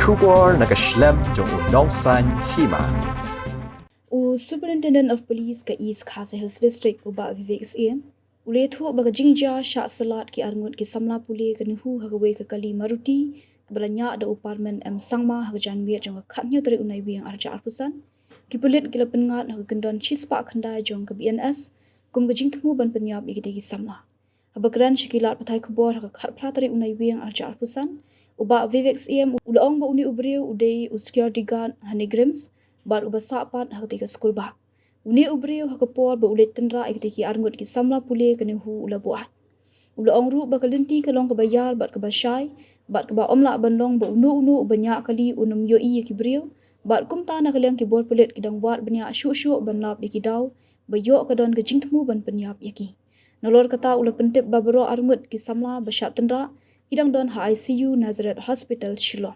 Shubor nakaslem jong unongsan Hima. Superintendent of Police ka East Khasa Hills District uba Vivek SAM ulethu baga jingja sha salat ki Ngut ki Samla puli ka Nehu hagawe ka kali maruti kebalanya ada apartment Samla hagajan biat jong khatnyo dari unai biang arja arpusan ki pulit gila pengat haga gendon chispa khandai jong ka BNS kum ka Jingthmu ban Pynïap ki Samla habakran shikilat pathai khobor haga khat phra dari unai biang arja arpusan uba Vivek SAM ulaong ba uni ubriu udai security guard hanigrams bar uba sapat hakati ka skul ba uni ubriu hakapor ba ulet Tynrah ikati ki Ngut ki Samla pule ka Nehu ula Buaid ula ongru ba kalinti ka long ka bayar bat ka basai bat ka ba omla banlong ba unu banya kali unum yo i ki briu bat kumta na kalyang ki bor pulet ki dang wat banya shu ban lap ki daw ba yo ka don ka Jingthmu ban Pynïap yaki nolor kata ula pentip ba baro Ngut ki Samla ba sha Tynrah kidang don ha ICU Nazareth Hospital Shillong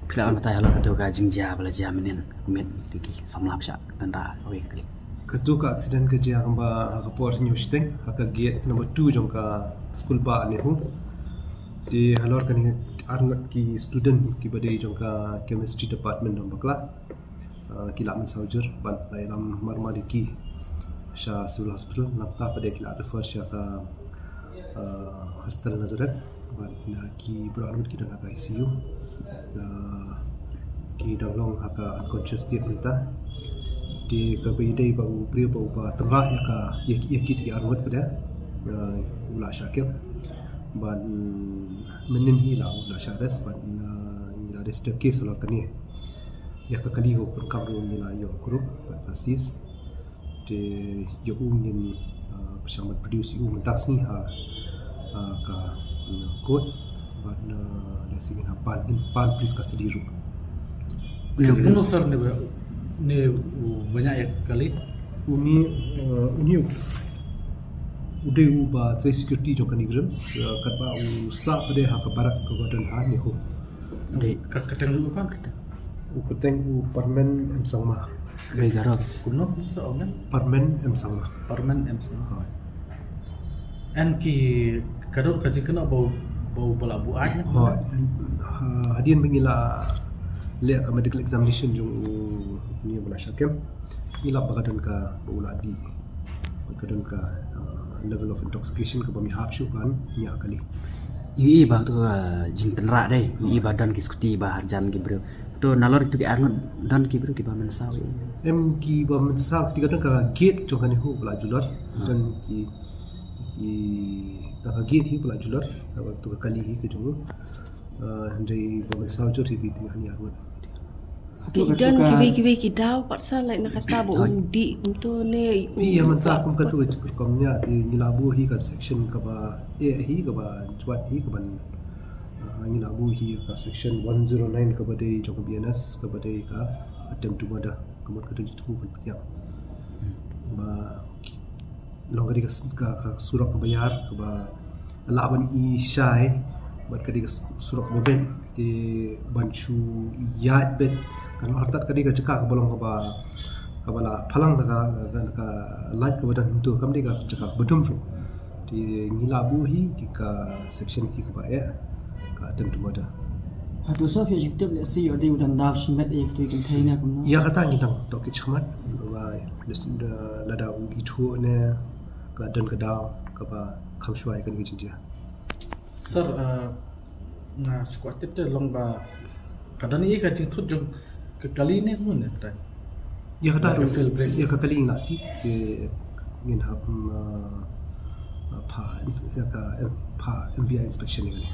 Pila on tayo lang kato ka jingja bala jamenin mit tiki Samla psa Tynrah awe kali. Kato ka accident ka jia kamba hakapor nyusteng haka gate number 2 jong ka school ba Nehu. Di halor kani Ngut ki student ki badai jong ka chemistry department dong bakla. Ki laman saujur ban lam marmari ki sha civil hospital nakta pada ki la refer sha ka hospital Nazareth ban ki bro Ngut ki dong ka ICU. Ki dalam haka unconscious state minta di kebeidai bau beri bau Tynrah ya ka yakit ya Ngut pada ula syakir ban menin hila ula syares ban ila rest case lo kani ya ka kali go perkam ro nila yo group basis de yo ungin bersama produce ung taksi ha ka code ban singin pan please custody room. Yang penuh sar ne banyak ya kali. Uni udah ubah three security jong kanigrams katba usa pada hak barak ke badan ha Nehu. Di keteng dulu kan keteng. Keteng parmen Samla. Begaro Kuno sa omen Parmen Samla. parmen Samla. En ki kador kajing kena bau bala Buaid Ha hadian mengila le ka medical examination jong ni bala syakem ila bagadan ka bula di bagadan ka level of intoxication ke bami hapshu kan nya kali ui ba tu jing Tynrah dai ui badan ki skuti ba harjan ki bro to nalor itu ki Ngut dan ki bro ki ba mensawi ki ba mensa ki gadan ka gate jong kan hu bala jular dan ki ta gate hi bala jular waktu kali hi ke jong handai ba mensa jor hi ti ani Ngut dan kibi kidaw paksa like nakata bo undi untuk ne iya mentah kum katu komnya di nilabu hi ka section ka ba hi ka ba chwat hi ka ban nilabu hi ka section 109 ka ba dei jong BNS ka ba dei ka attempt to murder kamot ka tu kan Pynïap ba longari ka surat ka bayar ka ba laban i syai bat ka di surat ka ben di banchu yat bet kan hartat kadi ka cekak bolong ka bala phalang ka light ka badan tu kam di ka cekak bedum so di ngilabu hi ka section ki ka ya ka attempt to murder Hatu so fi jikte le si odi udan daw shimet ek tu kin thaina kum ya kata ni dang to ki chmat wa listen la da u itu ne ka dan ka daw ka ba kham shwai kan ki jinja sar na squat te long ba kadang ni ka jing thut jong ke kali ni pun kan ya kata ya ka kali na si de ngin hap pa MVI inspection ni ni